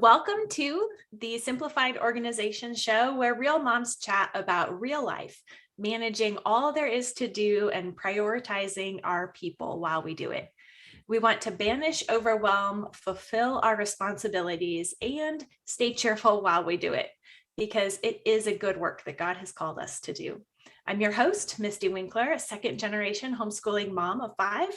Welcome to the Simplified Organization Show, where real moms chat about real life, managing all there is to do and prioritizing our people while we do it. We want to banish overwhelm, fulfill our responsibilities, and stay cheerful while we do it, because it is a good work that God has called us to do. I'm your host, Misty Winkler, a second-generation homeschooling mom of 5.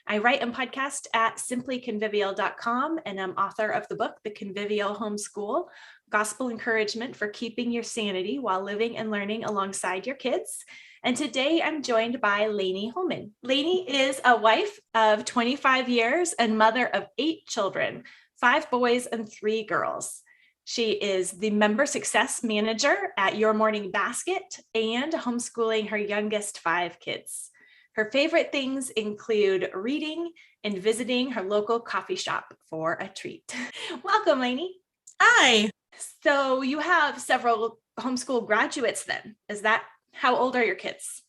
I write and podcast at simplyconvivial.com, and I'm author of the book, The Convivial Homeschool, Gospel Encouragement for Keeping Your Sanity While Living and Learning Alongside Your Kids. And today I'm joined by Laney Homan. Laney is a wife of 25 years and mother of 8 children, 5 boys and 3 girls. She is the member success manager at Your Morning Basket and homeschooling her youngest 5 kids. Her favorite things include reading and visiting her local coffee shop for a treat. Welcome, Laney. Hi. So you have several homeschool graduates then. Is that, how old are your kids?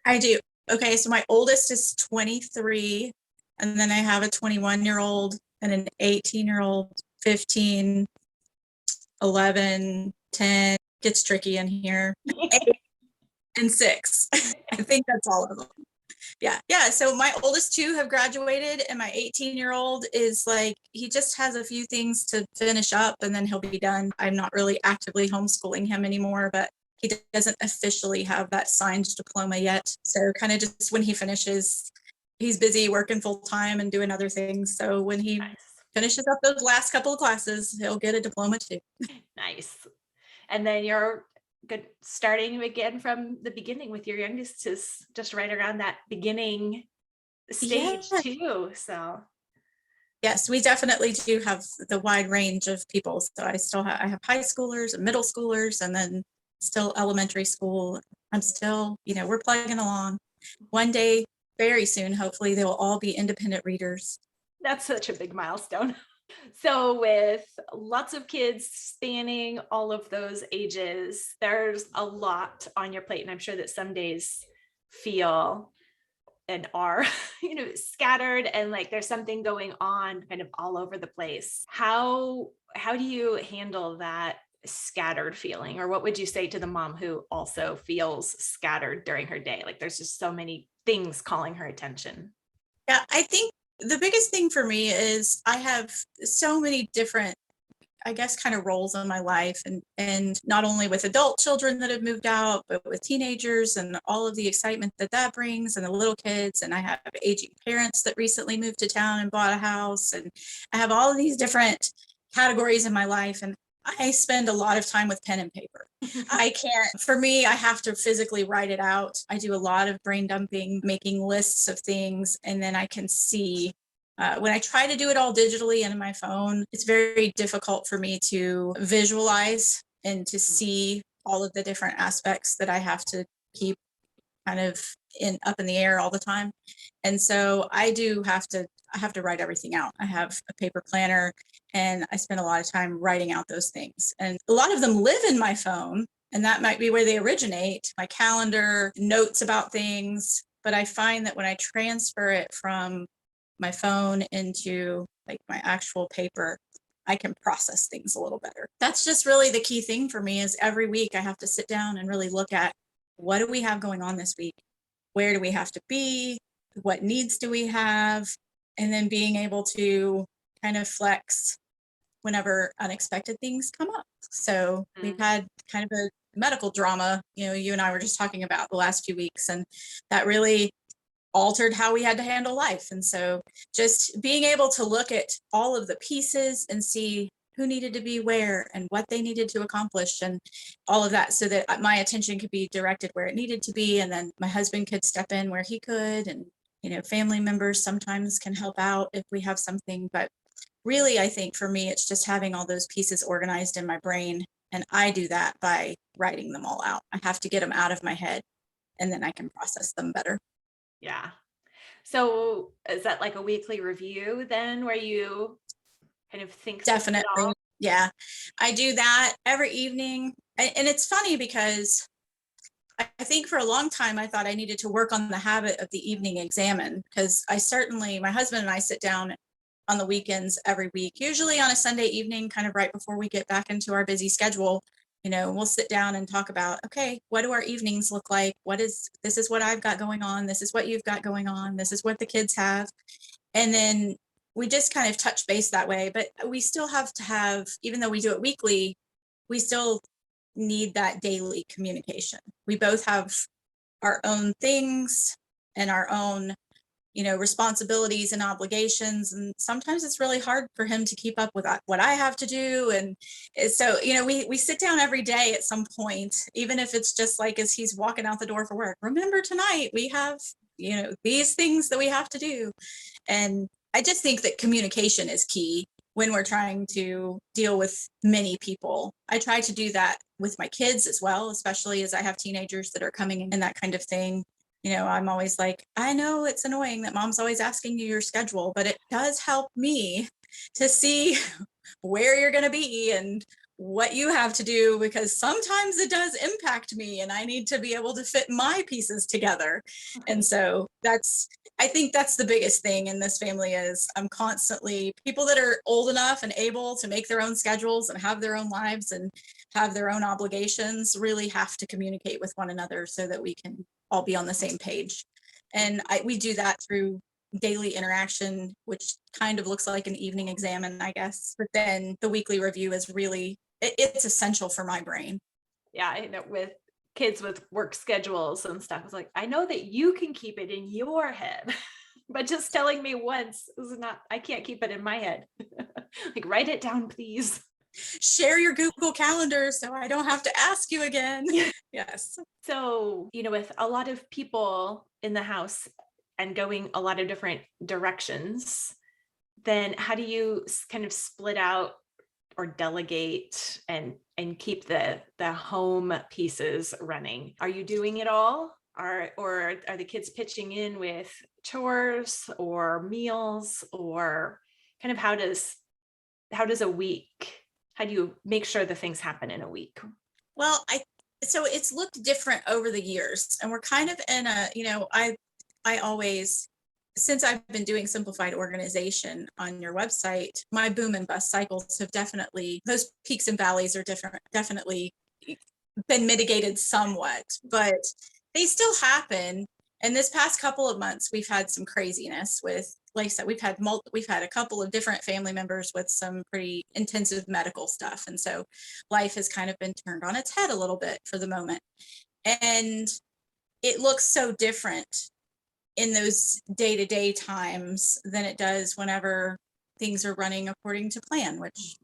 I do. Okay, so my oldest is 23, and then I have a 21-year-old and an 18-year-old, 15, 11, 10, gets tricky in here, 8 and 6. I think that's all of them. Yeah. So my oldest 2 have graduated, and my 18-year-old is like, he just has a few things to finish up and then he'll be done. I'm not really actively homeschooling him anymore, but he doesn't officially have that signed diploma yet. So kind of just when he finishes, he's busy working full time and doing other things. So when he finishes up those last couple of classes, he'll get a diploma too. Nice. And then you're good starting again from the beginning with your youngest is just right around that beginning stage too. So yes, we definitely do have the wide range of people. So I have high schoolers and middle schoolers, and then still elementary school. I'm still, we're plugging along. One day, very soon, hopefully, they will all be independent readers. That's such a big milestone. So with lots of kids spanning all of those ages, there's a lot on your plate. And I'm sure that some days feel and are, scattered and like there's something going on kind of all over the place. How do you handle that scattered feeling? Or what would you say to the mom who also feels scattered during her day? Like there's just so many things calling her attention. Yeah, I think the biggest thing for me is I have so many different, I guess, kind of roles in my life, and not only with adult children that have moved out, but with teenagers and all of the excitement that brings, and the little kids. And I have aging parents that recently moved to town and bought a house, and I have all of these different categories in my life, and I spend a lot of time with pen and paper. For me, I have to physically write it out. I do a lot of brain dumping, making lists of things, and then I can see. When I try to do it all digitally and in my phone, it's very difficult for me to visualize and to see all of the different aspects that I have to keep kind of up in the air all the time. And so I have to write everything out. I have a paper planner, and I spend a lot of time writing out those things. And a lot of them live in my phone, and that might be where they originate, my calendar, notes about things. But I find that when I transfer it from my phone into like my actual paper, I can process things a little better. That's just really the key thing for me, is every week I have to sit down and really look at, what do we have going on this week? Where do we have to be? What needs do we have? And then being able to kind of flex whenever unexpected things come up. So we've had kind of a medical drama, you and I were just talking about the last few weeks, and that really altered how we had to handle life. And so just being able to look at all of the pieces and see who needed to be where and what they needed to accomplish and all of that, so that my attention could be directed where it needed to be. And then my husband could step in where he could. And, family members sometimes can help out if we have something. But really, I think for me, it's just having all those pieces organized in my brain. And I do that by writing them all out. I have to get them out of my head, and then I can process them better. Yeah. So is that like a weekly review then, where you kind of think? Definitely. Yeah, I do that every evening. And it's funny because I think for a long time, I thought I needed to work on the habit of the evening examine, because my husband and I sit down on the weekends every week, usually on a Sunday evening, kind of right before we get back into our busy schedule. We'll sit down and talk about, okay, what do our evenings look like? This is what I've got going on. This is what you've got going on. This is what the kids have. And then we just kind of touch base that way. But we still have to have, even though we do it weekly, we still need that daily communication. We both have our own things and our own responsibilities and obligations, and sometimes it's really hard for him to keep up with what I have to do. And so we sit down every day at some point, even if it's just like as he's walking out the door for work, remember tonight we have these things that we have to do. And I just think that communication is key when we're trying to deal with many people. I try to do that with my kids as well, especially as I have teenagers that are coming in and that kind of thing. I'm always like, I know it's annoying that mom's always asking you your schedule, but it does help me to see where you're going to be and what you have to do, because sometimes it does impact me and I need to be able to fit my pieces together. And so I think that's the biggest thing in this family is I'm constantly, people that are old enough and able to make their own schedules and have their own lives and have their own obligations really have to communicate with one another so that we can all be on the same page. And we do that through daily interaction, which kind of looks like an evening exam, I guess. But then the weekly review is really, it's essential for my brain. Yeah, I know with kids with work schedules and stuff, it's like, I know that you can keep it in your head, but just telling me once is not, I can't keep it in my head. Like, write it down, please. Share your Google Calendar so I don't have to ask you again. Yes. So, with a lot of people in the house and going a lot of different directions, then how do you kind of split out or delegate and keep the home pieces running? Are you doing it all? Or are the kids pitching in with chores or meals, or kind of how do you make sure the things happen in a week? Well, so it's looked different over the years, and we're kind of in I always, since I've been doing simplified organization on your website, my boom and bust cycles have those peaks and valleys are definitely been mitigated somewhat, but they still happen. And this past couple of months, we've had some craziness with, like I said, we've had a couple of different family members with some pretty intensive medical stuff. And so life has kind of been turned on its head a little bit for the moment. And it looks so different in those day-to-day times than it does whenever things are running according to plan, which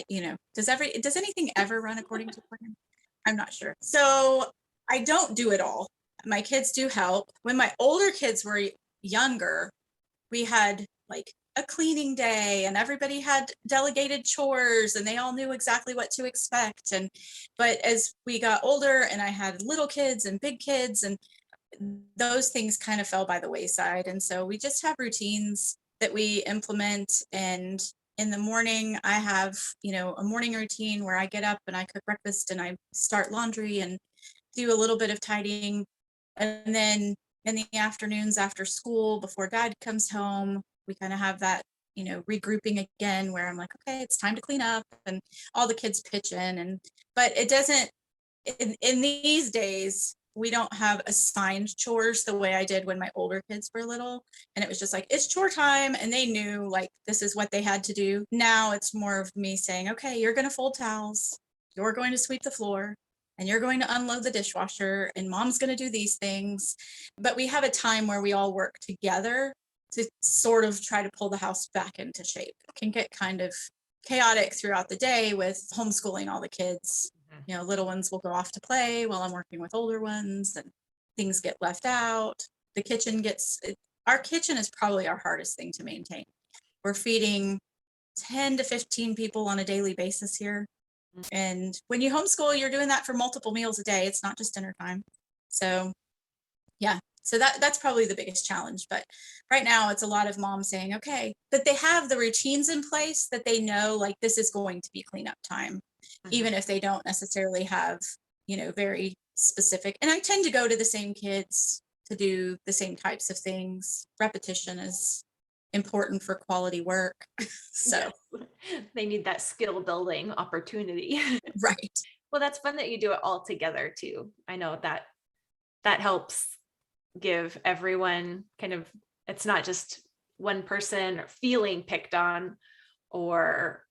does anything ever run according to plan? I'm not sure. So I don't do it all. My kids do help. When my older kids were younger, we had like a cleaning day and everybody had delegated chores and they all knew exactly what to expect. But as we got older and I had little kids and big kids, and those things kind of fell by the wayside. And so we just have routines that we implement. And in the morning, I have, a morning routine where I get up and I cook breakfast and I start laundry and do a little bit of tidying. And then in the afternoons after school, before dad comes home, we kind of have that, regrouping again where I'm like, okay, it's time to clean up, and all the kids pitch in. But it doesn't, in these days, we don't have assigned chores the way I did when my older kids were little. And it was just like, it's chore time. And they knew like, this is what they had to do. Now it's more of me saying, okay, you're going to fold towels. You're going to sweep the floor. And you're going to unload the dishwasher, and mom's going to do these things. But we have a time where we all work together to sort of try to pull the house back into shape. It can get kind of chaotic throughout the day with homeschooling all the kids. Little ones will go off to play while I'm working with older ones, and things get left out. Our kitchen is probably our hardest thing to maintain. We're feeding 10 to 15 people on a daily basis here. And when you homeschool, you're doing that for multiple meals a day. It's not just dinner time. So yeah, so that's probably the biggest challenge. But right now it's a lot of moms saying, okay, that they have the routines in place, that they know like this is going to be cleanup time, even if they don't necessarily have, very specific. And I tend to go to the same kids to do the same types of things. Repetition is important for quality work. So, Yes. They need that skill building opportunity. right. Well, that's fun that you do it all together too. I know that that helps give everyone kind of, it's not just one person feeling picked on, or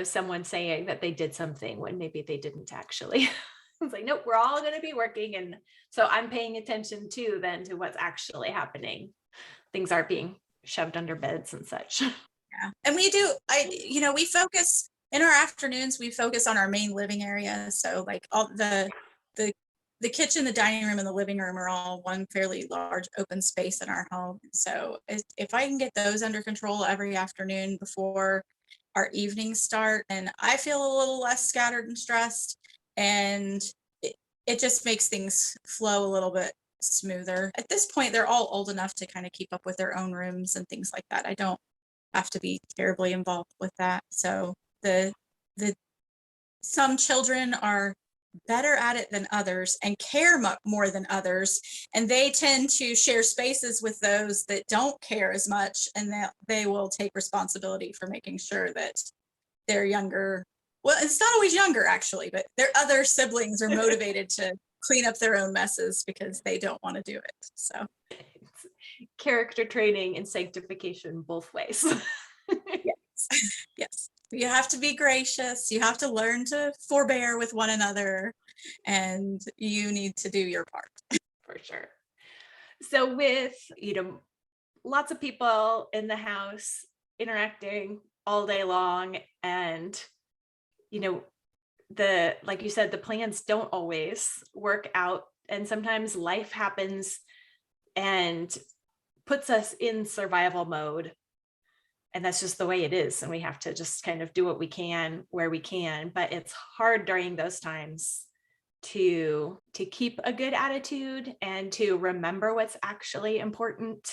someone saying that they did something when maybe they didn't actually. It's like, nope, we're all going to be working, and so I'm paying attention too then to what's actually happening. Things aren't being shoved under beds and such. Yeah. And we do, we focus in our afternoons, we focus on our main living area. So like all the, the kitchen, the dining room and the living room are all one fairly large open space in our home. So if I can get those under control every afternoon before our evenings start, and I feel a little less scattered and stressed, and it just makes things flow a little bit smoother. At this point, they're all old enough to kind of keep up with their own rooms and things like that. I don't have to be terribly involved with that. So the some children are better at it than others and care more than others, and they tend to share spaces with those that don't care as much, and that they will take responsibility for making sure that their younger, well, it's not always younger actually, but their other siblings are motivated to clean up their own messes because they don't want to do it. So It's character training and sanctification both ways. yes. Yes. You have to be gracious. You have to learn to forbear with one another, and you need to do your part. For sure. So with, lots of people in the house interacting all day long, and you know like you said, the plans don't always work out, and sometimes life happens and puts us in survival mode, and that's just the way it is, and we have to just kind of do what we can where we can. But it's hard during those times to keep a good attitude and to remember what's actually important.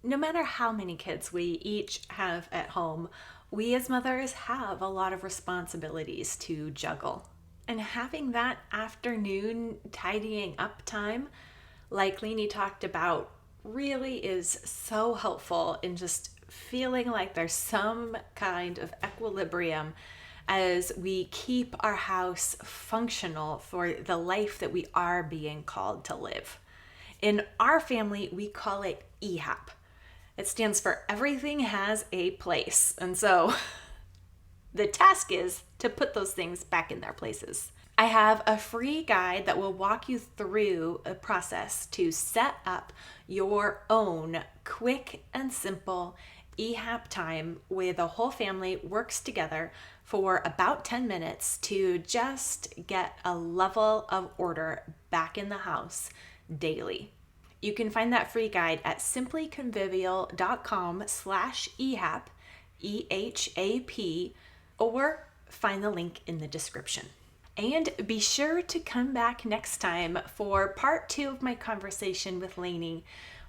No matter how many kids we each have at home, we as mothers have a lot of responsibilities to juggle. And having that afternoon tidying up time, like Laney talked about, really is so helpful in just feeling like there's some kind of equilibrium as we keep our house functional for the life that we are being called to live. In our family, we call it EHAP. It stands for Everything Has a Place. And so the task is to put those things back in their places. I have a free guide that will walk you through a process to set up your own quick and simple EHAP time where the whole family works together for about 10 minutes to just get a level of order back in the house daily. You can find that free guide at simplyconvivial.com/EHAP, EHAP, or find the link in the description. And be sure to come back next time for part 2 of my conversation with Laney,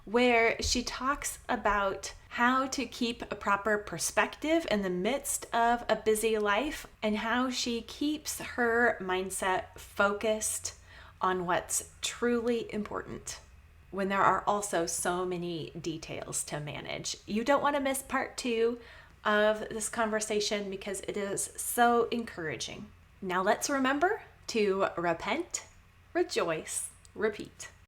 where she talks about how to keep a proper perspective in the midst of a busy life, and how she keeps her mindset focused on what's truly important when there are also so many details to manage. You don't want to miss part 2 of this conversation because it is so encouraging. Now let's remember to repent, rejoice, repeat.